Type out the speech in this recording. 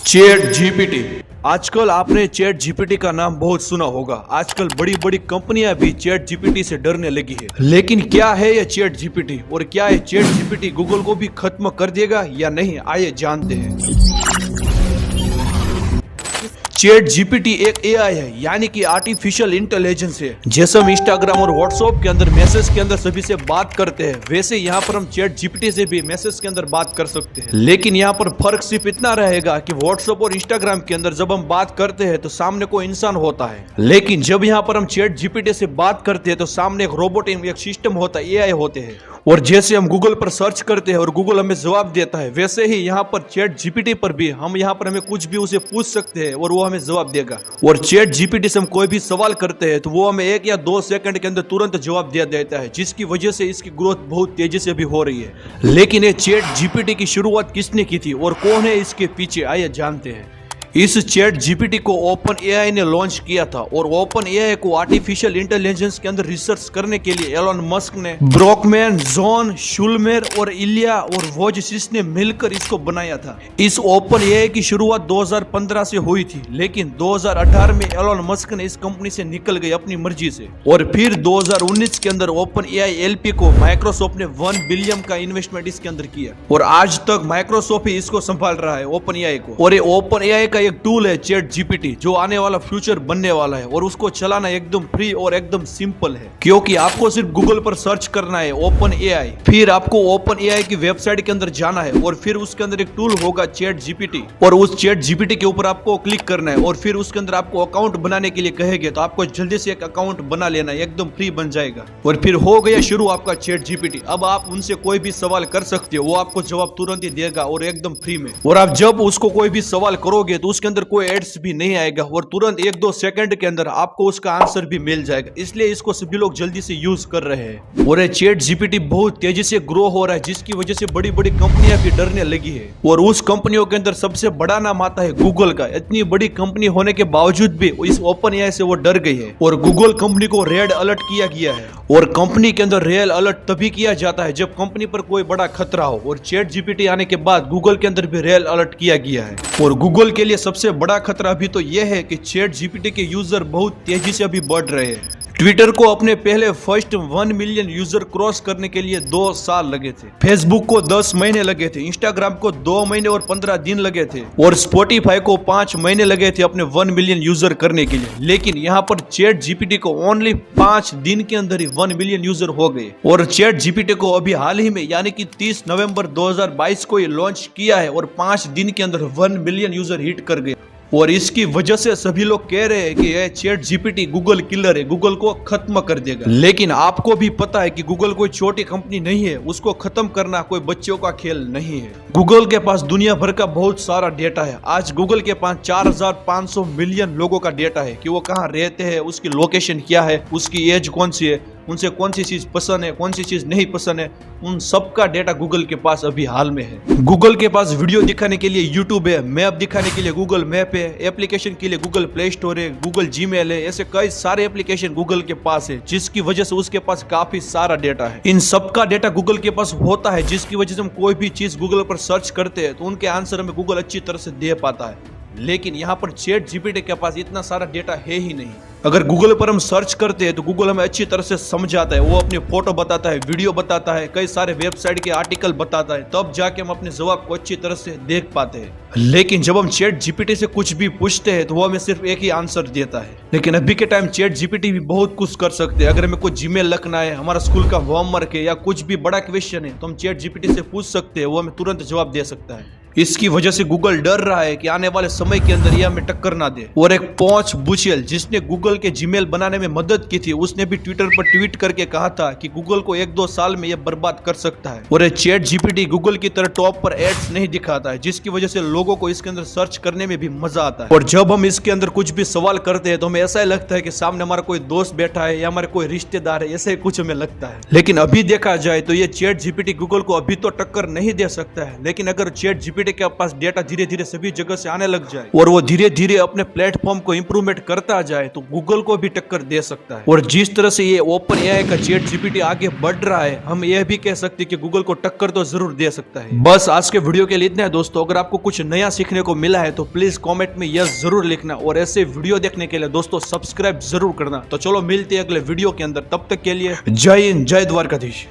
Chat GPT. आजकल आपने chat GPT का नाम बहुत सुना होगा। आजकल बड़ी बड़ी कंपनियां भी चैट जीपीटी से डरने लगी है। लेकिन क्या है ये चैट जीपीटी और क्या है चैट जीपीटी गूगल को भी खत्म कर देगा या नहीं, आइए जानते हैं। चैट जीपीटी एक एआई है, यानी कि आर्टिफिशियल इंटेलिजेंस है। जैसे हम इंस्टाग्राम और व्हाट्सएप के अंदर मैसेज के अंदर सभी से बात करते हैं, वैसे यहाँ पर हम चैट जीपीटी से भी मैसेज के अंदर बात कर सकते हैं। लेकिन यहाँ पर फर्क सिर्फ इतना रहेगा कि व्हाट्सएप और इंस्टाग्राम के अंदर जब हम बात करते हैं तो सामने कोई इंसान होता है, लेकिन जब यहाँ पर हम चैट जीपीटी से बात करते हैं तो सामने एक रोबोट, एक सिस्टम होता है, एआई होते हैं। और जैसे हम गूगल पर सर्च करते हैं और गूगल हमें जवाब देता है, वैसे ही यहाँ पर चैट जीपीटी पर भी हम यहाँ पर हमें कुछ भी उसे पूछ सकते हैं और वो हमें जवाब देगा। और चैट जीपीटी से हम कोई भी सवाल करते हैं तो वो हमें 1 या 2 सेकंड के अंदर तुरंत जवाब दे देता है, जिसकी वजह से इसकी ग्रोथ बहुत तेजी से भी हो रही है। लेकिन ये चैट जीपीटी की शुरुआत किसने की थी और कौन है इसके पीछे, आइए जानते हैं। इस चैट जीपीटी को ओपन एआई ने लॉन्च किया था और ओपन एआई को आर्टिफिशियल इंटेलिजेंस के अंदर रिसर्च करने के लिए एलन मस्क ने, ब्रोकमैन, जॉन शुल्मेर और इलिया और वोजसिस ने मिलकर इसको बनाया था। इस ओपन एआई की शुरुआत 2015 से हुई थी, लेकिन 2018 में एलन मस्क ने इस कंपनी से निकल गए अपनी मर्जी से। और फिर 2019 के अंदर ओपन एआई एलपी को माइक्रोसॉफ्ट ने 1 बिलियन का इन्वेस्टमेंट इसके अंदर किया और आज तक माइक्रोसॉफ्ट ही इसको संभाल रहा है, ओपन एआई को। और ये ओपन एआई का एक टूल है चैट जीपीटी, जो आने वाला फ्यूचर बनने वाला है और उसको चलाना एकदम फ्री और एकदम सिंपल है, क्योंकि आपको सिर्फ गूगल पर सर्च करना है ओपन एआई, फिर आपको ओपन एआई की वेबसाइट के अंदर जाना है और फिर उसके अंदर एक टूल होगा चैट जीपीटी और उस चैट जीपीटी के ऊपर आपको क्लिक करना है और फिर उसके अंदर आपको अकाउंट बनाने के लिए कहेंगे तो आपको जल्दी से एक अकाउंट बना लेना है, एकदम फ्री बन जाएगा। और फिर हो गया शुरू आपका चैट जीपीटी। अब आप उनसे कोई भी सवाल कर सकते हो, वो आपको जवाब तुरंत ही देगा और एकदम फ्री में। और आप जब उसको कोई भी सवाल करोगे तो उसके अंदर कोई एड्स भी नहीं आएगा और तुरंत 1-2 सेकंड के अंदर आपको उसका आंसर भी मिल जाएगा। इसलिए इसको सभी लोग जल्दी से यूज कर रहे हैं और ये चैट जीपीटी बहुत तेजी से ग्रो हो रहा है, जिसकी वजह से बड़ी बड़ी कंपनियां भी डरने लगी है। और उस कंपनियों के अंदर सबसे बड़ा नाम आता है गूगल का। इतनी बड़ी कंपनी होने के बावजूद भी इस ओपन एआई से वो डर गई है और गूगल कंपनी को रेड अलर्ट किया गया है। और कंपनी के अंदर रेड अलर्ट तभी किया जाता है जब कंपनी पर कोई बड़ा खतरा हो, और चैट जीपीटी आने के बाद गूगल के अंदर भी रेड अलर्ट किया गया है। और गूगल के लिए सबसे बड़ा खतरा अभी तो यह है कि चैट जीपीटी के यूजर बहुत तेजी से अभी बढ़ रहे हैं। ट्विटर को अपने पहले फर्स्ट 1 मिलियन यूजर क्रॉस करने के लिए 2 साल लगे थे, फेसबुक को 10 महीने लगे थे, इंस्टाग्राम को 2 महीने और 15 दिन लगे थे और स्पॉटिफाई को 5 महीने लगे थे अपने 1 मिलियन यूजर करने के लिए। लेकिन यहाँ पर चैट जीपीटी को ओनली 5 दिन के अंदर ही 1 मिलियन यूजर हो गए। और चैट जीपीटी को अभी हाल ही में यानी कि 30 नवंबर 2022 को ये लॉन्च किया है और 5 दिन के अंदर 1 मिलियन यूजर हिट कर गए। और इसकी वजह से सभी लोग कह रहे हैं कि यह चैट जीपीटी गूगल किलर है, गूगल को खत्म कर देगा। लेकिन आपको भी पता है कि गूगल कोई छोटी कंपनी नहीं है, उसको खत्म करना कोई बच्चों का खेल नहीं है। गूगल के पास दुनिया भर का बहुत सारा डेटा है। आज गूगल के पास 4500 मिलियन लोगों का डेटा है कि वो कहाँ रहते हैं, उसकी लोकेशन क्या है, उसकी एज कौन सी है, उनसे कौन सी चीज पसंद है, कौन सी चीज नहीं पसंद है, उन सब का डेटा गूगल के पास अभी हाल में है। गूगल के पास वीडियो दिखाने के लिए यूट्यूब है, मैप दिखाने के लिए गूगल मैप है, एप्लीकेशन के लिए गूगल प्ले स्टोर है, गूगल जीमेल है, ऐसे कई सारे एप्लीकेशन गूगल के पास है, जिसकी वजह से उसके पास काफी सारा डेटा है। इन सब का डेटा गूगल के पास होता है, जिसकी वजह से हम कोई भी चीज गूगल पर सर्च करते हैं तो उनके आंसर हमें गूगल अच्छी तरह से दे पाता है। लेकिन यहाँ पर चैट जीपीटी के पास इतना सारा डेटा है ही नहीं। अगर गूगल पर हम सर्च करते हैं तो गूगल हमें अच्छी तरह से समझाता है, वो अपनी फोटो बताता है, वीडियो बताता है, कई सारे वेबसाइट के आर्टिकल बताता है, तब जाके हम अपने जवाब को अच्छी तरह से देख पाते हैं। लेकिन जब हम चैट जीपीटी से कुछ भी पूछते हैं तो वो हमें सिर्फ एक ही आंसर देता है। लेकिन अभी के टाइम चैट जीपीटी भी बहुत कुछ कर सकते हैं। अगर हमें कुछ जीमेल लिखना है, हमारा स्कूल का होमवर्क है या कुछ भी बड़ा क्वेश्चन है तो हम चैट जीपीटी से पूछ सकते हैं, वो हमें तुरंत जवाब दे सकता है। इसकी वजह से गूगल डर रहा है कि आने वाले समय के अंदर ये हमें टक्कर ना दे। और एक पॉच बुचेल, जिसने गूगल के जीमेल बनाने में मदद की थी, उसने भी ट्विटर पर ट्वीट करके कहा था कि गूगल को 1-2 साल में यह बर्बाद कर सकता है। और चैट जीपीटी गूगल की तरह टॉप पर एड्स नहीं दिखाता है, जिसकी वजह से लोगों को इसके अंदर सर्च करने में भी मजा आता है। और जब हम इसके अंदर कुछ भी सवाल करते हैं तो हमें ऐसा ही लगता है कि सामने हमारा कोई दोस्त बैठा है या हमारे कोई रिश्तेदार है, ऐसे ही कुछ हमें लगता है। लेकिन अभी देखा जाए तो ये चैट जीपीटी गूगल को अभी तो टक्कर नहीं दे सकता है। लेकिन अगर चैट जीपीटी के पास डेटा धीरे धीरे सभी जगह से आने लग जाए और वो धीरे धीरे अपने प्लेटफॉर्म को इंप्रूवमेंट करता जाए तो गूगल को भी टक्कर दे सकता है। और जिस तरह से ये ओपन एआई का चैट जीपीटी आगे बढ़ रहा है, हम यह भी कह सकते हैं कि गूगल को टक्कर तो जरूर दे सकता है। बस आज के वीडियो के लिए इतना है दोस्तों। अगर आपको कुछ नया सीखने को मिला है तो प्लीज कमेंट में यस जरूर लिखना, और ऐसे वीडियो देखने के लिए दोस्तों सब्सक्राइब जरूर करना। तो चलो मिलते हैं अगले वीडियो के अंदर, तब तक के लिए जय हिंद, जय द्वारकाधीश।